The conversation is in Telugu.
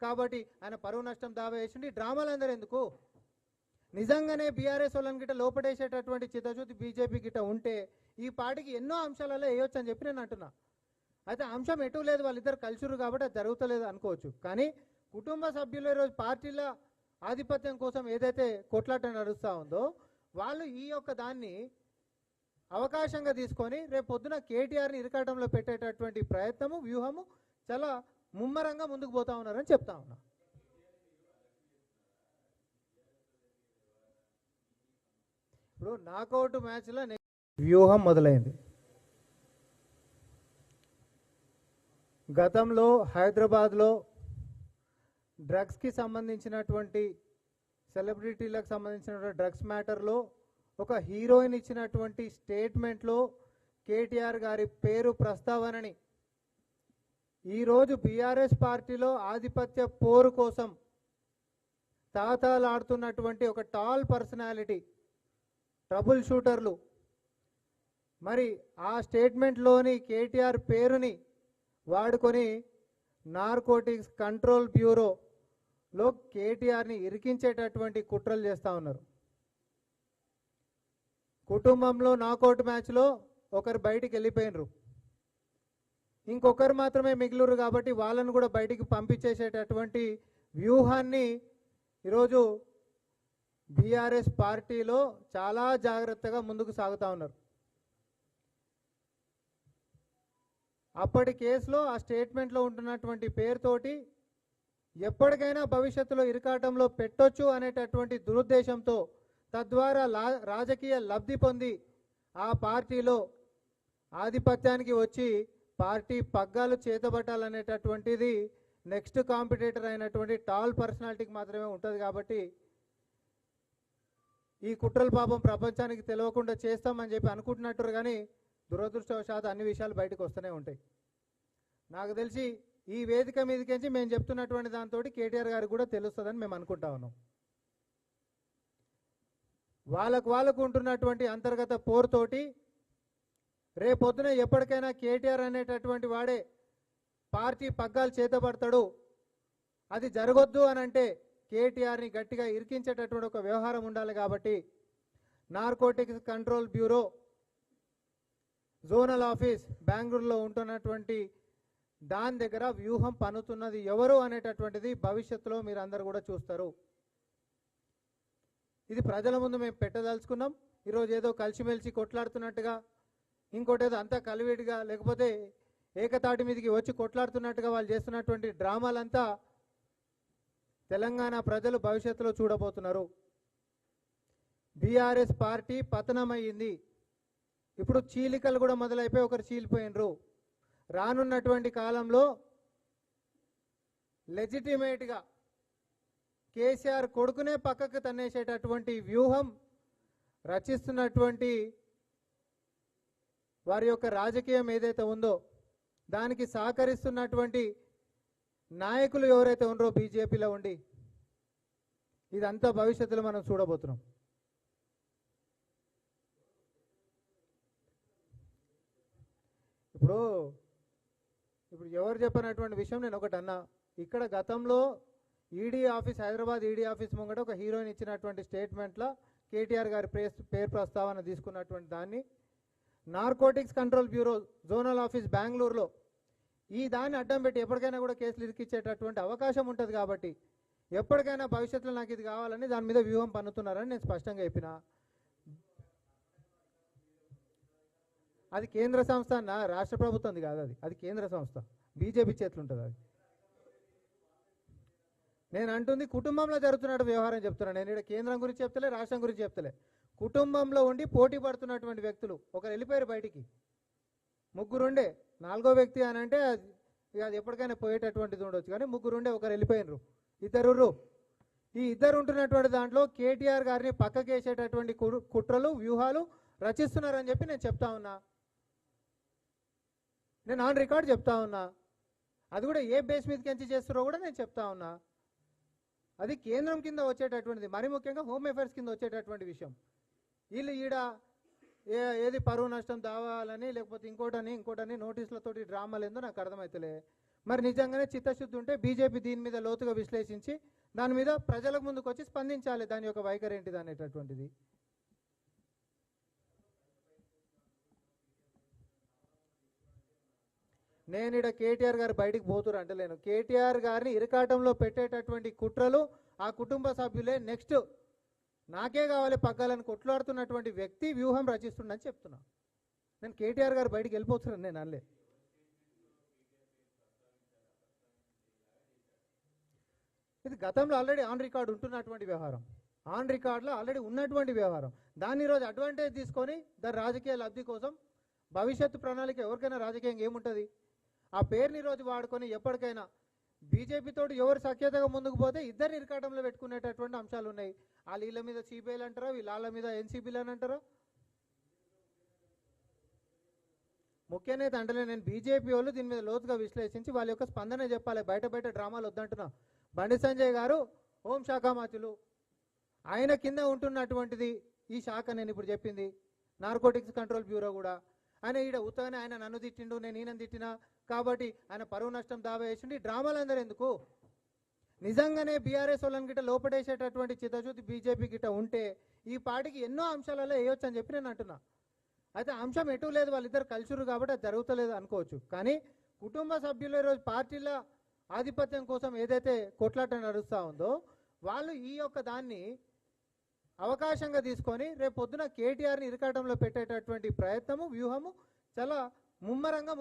కాబట్టి ఆయన పరువు నష్టం దావా వేసిండి డ్రామాలు అందరూ ఎందుకు? నిజంగానే బీఆర్ఎస్ వాళ్ళని గిట్ట లోపడేసేటటువంటి చిత్తశుద్ధి బీజేపీ గిట్ట ఉంటే ఈ పార్టీకి ఎన్నో అంశాలలో వేయొచ్చు అని చెప్పి నేను అంటున్నా. అయితే అంశం ఎటు లేదు, వాళ్ళిద్దరు కలిసిరు కాబట్టి అది జరుగుతలేదు అనుకోవచ్చు. కానీ కుటుంబ సభ్యులు ఈరోజు పార్టీల ఆధిపత్యం కోసం ఏదైతే కొట్లాట నడుస్తూ ఉందో వాళ్ళు ఈ యొక్క దాన్ని అవకాశంగా తీసుకొని రేపు పొద్దున కేటీఆర్ని ఇరకాటంలో పెట్టేటటువంటి ప్రయత్నము వ్యూహము చాలా ముమ్మరంగా ముందుకు పోతా ఉన్నారని చెప్తా ఉన్నా. ఇప్పుడు నాకౌట్ మ్యాచ్లో వ్యూహం మొదలైంది. గతంలో హైదరాబాద్లో డ్రగ్స్కి సంబంధించినటువంటి సెలబ్రిటీలకు సంబంధించినటువంటి డ్రగ్స్ మ్యాటర్లో ఒక హీరోయిన్ ఇచ్చినటువంటి స్టేట్మెంట్లో కేటీఆర్ గారి పేరు ప్రస్తావనని ఈరోజు బీఆర్ఎస్ పార్టీలో ఆధిపత్య పోరు కోసం తాతాలాడుతున్నటువంటి ఒక టాల్ పర్సనాలిటీ ట్రబుల్ షూటర్లు మరి ఆ స్టేట్మెంట్లోని కేటీఆర్ పేరుని వాడుకొని నార్కోటిక్స్ కంట్రోల్ బ్యూరోలో కేటీఆర్ని ఇరికించేటటువంటి కుట్రలు చేస్తూ ఉన్నారు. కుటుంబంలో నాకౌట్ మ్యాచ్లో ఒకరు బయటికి వెళ్ళిపోయినరు, ఇంకొకరు మాత్రమే మిగిలిరు కాబట్టి వాళ్ళను కూడా బయటికి పంపించేసేటటువంటి వ్యూహాన్ని ఈరోజు బీఆర్ఎస్ పార్టీలో చాలా జాగ్రత్తగా ముందుకు సాగుతూ ఉన్నారు. అప్పటి కేసులో ఆ స్టేట్మెంట్లో ఉంటున్నటువంటి పేరుతోటి ఎప్పటికైనా భవిష్యత్తులో ఇరకాటంలో పెట్టొచ్చు అనేటటువంటి దురుద్దేశంతో తద్వారా రాజకీయ లబ్ధి పొంది ఆ పార్టీలో ఆధిపత్యానికి వచ్చి పార్టీ పగ్గాలు చేతబట్టాలనేటటువంటిది నెక్స్ట్ కాంపిటేటర్ అయినటువంటి టాల్ పర్సనాలిటీకి మాత్రమే ఉంటుంది. కాబట్టి ఈ కుట్రల పాపం ప్రపంచానికి తెలియకుండా చేస్తామని చెప్పి అనుకుంటున్నట్టు కానీ దురదృష్టవశాత్తు అన్ని విషయాలు బయటకు వస్తూనే ఉంటాయి. నాకు తెలిసి ఈ వేదిక మీదకించి మేము చెప్తున్నటువంటి దాంతో కేటీఆర్ గారికి కూడా తెలుస్తుందని మేము అనుకుంటా ఉన్నాం. వాళ్ళకు ఉంటున్నటువంటి అంతర్గత పోరుతోటి రేపొద్దున ఎప్పటికైనా కేటీఆర్ అనేటటువంటి వాడే పార్టీ పగ్గాలు చేతపడతాడు. అది జరగొద్దు అని అంటే కేటీఆర్ని గట్టిగా ఇరికించేటటువంటి ఒక వ్యవహారం ఉండాలి. కాబట్టి narcotics control bureau zonal office బెంగళూరులో ఉంటున్నటువంటి దాని దగ్గర వ్యూహం పన్నుతున్నది ఎవరు అనేటటువంటిది భవిష్యత్తులో మీరు అందరు కూడా చూస్తారు. ఇది ప్రజల ముందు మేము పెట్టదలుచుకున్నాం. ఈరోజు ఏదో కలిసిమెలిసి కొట్లాడుతున్నట్టుగా ఇంకోటి ఏదో అంతా కలివిడిగా లేకపోతే ఏకతాటి మీదకి వచ్చి కొట్లాడుతున్నట్టుగా వాళ్ళు చేస్తున్నటువంటి డ్రామాలంతా తెలంగాణ ప్రజలు భవిష్యత్తులో చూడబోతున్నారు. బీఆర్ఎస్ పార్టీ పతనమయ్యింది. ఇప్పుడు చీలికలు కూడా మొదలైపోయి ఒకరు చీలిపోయినరు. రానున్నటువంటి కాలంలో లెజిటిమేట్గా కేసీఆర్ కొడుకునే పక్కకు తన్నేసేటటువంటి వ్యూహం రచిస్తున్నటువంటి వారి యొక్క రాజకీయం ఏదైతే ఉందో దానికి సహకరిస్తున్నటువంటి నాయకులు ఎవరైతే ఉన్నారో బీజేపీలో ఉండి ఇదంతా భవిష్యత్తులో మనం చూడబోతున్నాం. ఇప్పుడు ఎవరు చెప్పినటువంటి విషయం నేను ఒకటి అన్నా. ఇక్కడ గతంలో ED office Hyderabad ED office ముంగట ఒక హీరోయిన్ ఇచ్చినటువంటి స్టేట్మెంట్లో కేటీఆర్ గారి పేరు ప్రస్తావన తీసుకున్నటువంటి దాన్ని narcotics control bureau zonal office బెంగళూరులో ఈ దాన్ని అడ్డం పెట్టి ఎప్పటికైనా కూడా కేసులు ఇరికిచ్చేటటువంటి అవకాశం ఉంటుంది. కాబట్టి ఎప్పటికైనా భవిష్యత్తులో నాకు ఇది కావాలని దాని మీద వ్యూహం పన్నుతున్నారని నేను స్పష్టంగా చెప్పిన. అది కేంద్ర సంస్థ అన్న, రాష్ట్ర ప్రభుత్వంది కాదు. అది కేంద్ర సంస్థ, బీజేపీ చేతులు ఉంటుంది. అది నేను అంటుంది కుటుంబంలో జరుగుతున్న వ్యవహారం చెప్తున్నాను. నేను ఇక్కడ కేంద్రం గురించి చెప్తలే, రాష్ట్రం గురించి చెప్తలే. కుటుంబంలో ఉండి పోటీ పడుతున్నటువంటి వ్యక్తులు ఒకరు వెళ్ళిపోయారు బయటికి, ముగ్గురుండే, నాలుగో వ్యక్తి అని అంటే అది ఎప్పటికైనా పోయేటటువంటిది ఉండొచ్చు. కానీ ముగ్గురుండే ఒకరు వెళ్ళిపోయినరు, ఇద్దరు. ఈ ఇద్దరు ఉంటున్నటువంటి దాంట్లో కేటీఆర్ గారిని పక్కకేసేటటువంటి కుట్రలు వ్యూహాలు రచిస్తున్నారని చెప్పి నేను చెప్తా ఉన్నా. నేను ఆన్ రికార్డ్ చెప్తా ఉన్నా. అది కూడా ఏ బేస్ మీదకి చేస్తారో కూడా నేను చెప్తా ఉన్నా. అది కేంద్రం కింద వచ్చేటటువంటిది, మరి ముఖ్యంగా హోమ్ అఫైర్స్ కింద వచ్చేటటువంటి విషయం. వీళ్ళు ఈడ ఏది పరువు నష్టం దావాలని లేకపోతే ఇంకోటని నోటీసులతోటి డ్రామాలు ఏందో నాకు అర్థమవుతలే. మరి నిజంగానే చిత్తశుద్ధి ఉంటే బీజేపీ దీని మీద లోతుగా విశ్లేషించి దాని మీద ప్రజలకు ముందుకు వచ్చి స్పందించాలి, దాని యొక్క వైఖరి ఏంటిది అనేటటువంటిది. నేను ఇక్కడ కేటీఆర్ గారు బయటికి పోతురు అంటలేను. కేటీఆర్ గారిని ఇరకాటంలో పెట్టేటటువంటి కుట్రలు ఆ కుటుంబ సభ్యులే నెక్స్ట్ నాకే కావాలి పగ్గాలని కొట్లాడుతున్నటువంటి వ్యక్తి వ్యూహం రచిస్తుండని చెప్తున్నా. నేను కేటీఆర్ గారు బయటికి వెళ్ళిపోతున్నాను నేను అనలే. ఇది గతంలో ఆల్రెడీ ఆన్ రికార్డ్ ఉంటున్నటువంటి వ్యవహారం, ఆన్ రికార్డులో ఆల్రెడీ ఉన్నటువంటి వ్యవహారం. దాన్ని ఈరోజు అడ్వాంటేజ్ తీసుకొని దాని రాజకీయ లబ్ధి కోసం భవిష్యత్తు ప్రణాళిక ఎవరికైనా రాజకీయంగా ఏముంటుంది ఆ పేరుని రోజు వాడుకొని ఎప్పటికైనా బీజేపీతో ఎవరు సఖ్యతగా ముందుకు పోతే ఇద్దరిని ఇరకాటంలో పెట్టుకునేటటువంటి అంశాలు ఉన్నాయి. ఆ వీళ్ళ మీద సిబిఐలు అంటారో వీళ్ళ మీద ఎన్సీబీలు అని అంటారో. ముఖ్య నేత అంటే నేను బీజేపీ వాళ్ళు దీని మీద లోతుగా విశ్లేషించి వాళ్ళ యొక్క స్పందన చెప్పాలి. బయట బయట డ్రామాలు వద్దంటున్నా. బండి సంజయ్ గారు హోంశాఖ మంత్రులు, ఆయన కింద ఉంటున్నటువంటిది ఈ శాఖ నేను ఇప్పుడు చెప్పింది నార్కోటిక్స్ కంట్రోల్ బ్యూరో కూడా. ఆయన ఈడ ఉత్తగానే ఆయన నన్ను తిట్టిండు నేను ఈయన తిట్టినా కాబట్టి ఆయన పరువు నష్టం దావా వేసిండు. ఈ డ్రామాలు అందరూ ఎందుకు? నిజంగానే బీఆర్ఎస్ వాళ్ళని గిట్ట లోపడేసేటటువంటి చిత్తశుద్ధి బీజేపీ గిట్ట ఉంటే ఈ పార్టీకి ఎన్నో అంశాలలో వేయొచ్చు అని చెప్పి నేను అంటున్నా. అయితే అంశం ఎటు లేదు, వాళ్ళిద్దరు కలిసిరు కాబట్టి అది జరుగుతలేదు అనుకోవచ్చు. కానీ కుటుంబ సభ్యులు ఈరోజు పార్టీల ఆధిపత్యం కోసం ఏదైతే కొట్లాట నడుస్తూ ఉందో వాళ్ళు ఈ యొక్క దాన్ని అవకాశంగా తీసుకొని రేపు పొద్దున కేటీఆర్ని ఇరకాటంలో పెట్టేటటువంటి ప్రయత్నము వ్యూహము చాలా ముమ్మరంగా